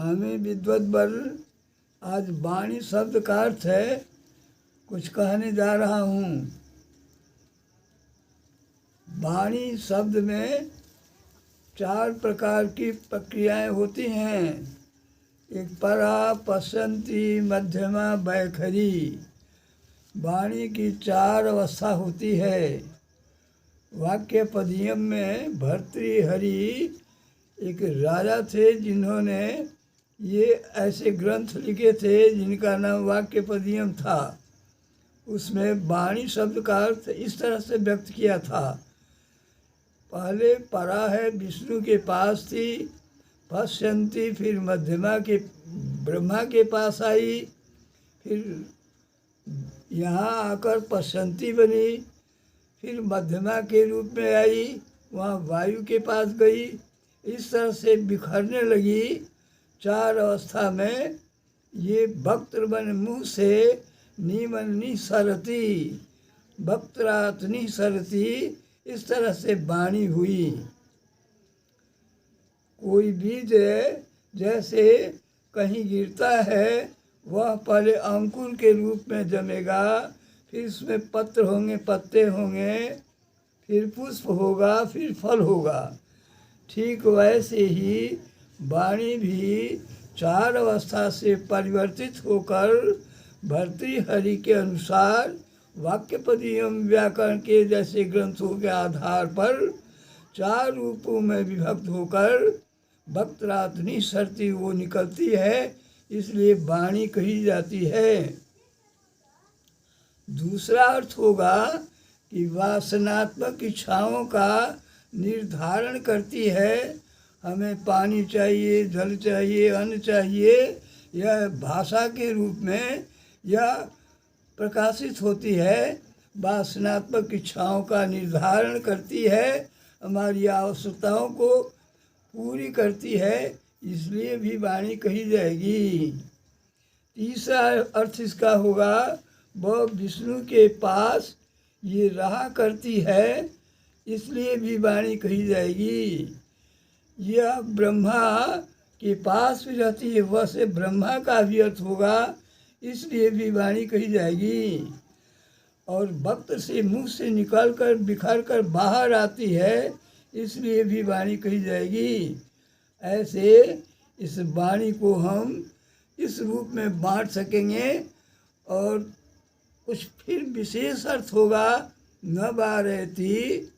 स्वामी विद्वत वर आज वाणी शब्द का अर्थ है कुछ कहने जा रहा हूँ। वाणी शब्द में 4 प्रकार की प्रक्रियाएं होती हैं। एक परा, पश्यंती, मध्यमा, वैखरी। वाणी की 4 अवस्था होती है। वाक्य पदियम में भर्तृहरि एक राजा थे जिन्होंने ये ऐसे ग्रंथ लिखे थे जिनका नाम वाक्य पदियम था। उसमें वाणी शब्द का अर्थ इस तरह से व्यक्त किया था। पहले परा है विष्णु के पास थी, पश्यंती फिर मध्यमा के ब्रह्मा के पास आई, फिर यहाँ आकर पश्यंती बनी, फिर मध्यमा के रूप में आई, वहाँ वायु के पास गई। इस तरह से बिखरने लगी। 4 अवस्था में ये वक्त्र मुँह से नीमन निसरती, वक्त्रात् निसरती, इस तरह से वाणी हुई। कोई बीज जैसे कहीं गिरता है वह पहले अंकुर के रूप में जमेगा, फिर उसमें पत्र होंगे, पत्ते होंगे, फिर पुष्प होगा, फिर फल होगा। ठीक वैसे ही वाणी भी 4 अवस्था से परिवर्तित होकर भर्तृहरि के अनुसार वाक्यपदीयम व्याकरण के जैसे ग्रंथों के आधार पर 4 रूपों में विभक्त होकर वक्त्रात् निसरती वो निकलती है, इसलिए वाणी कही जाती है। दूसरा अर्थ होगा कि वासनात्मक इच्छाओं का निर्धारण करती है। हमें पानी चाहिए, जल चाहिए, अन्न चाहिए, यह भाषा के रूप में यह प्रकाशित होती है। वासनात्मक इच्छाओं का निर्धारण करती है, हमारी आवश्यकताओं को पूरी करती है, इसलिए भी वाणी कही जाएगी। तीसरा अर्थ इसका होगा वह विष्णु के पास ये रहा करती है, इसलिए भी वाणी कही जाएगी। यह ब्रह्मा के पास भी रहती है, वह से ब्रह्मा का भी अर्थ होगा, इसलिए भी वाणी कही जाएगी। और वक्त से मुँह से निकलकर बिखर कर बाहर आती है, इसलिए भी वाणी कही जाएगी। ऐसे इस वाणी को हम इस रूप में बांट सकेंगे। और कुछ फिर विशेष अर्थ होगा न बारयति,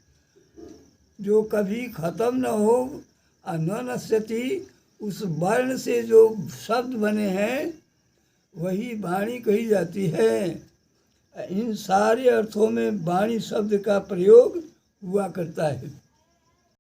जो कभी ख़त्म न हो, न नश्यति, उस वर्ण से जो शब्द बने हैं वही वाणी कही जाती है। इन सारे अर्थों में वाणी शब्द का प्रयोग हुआ करता है।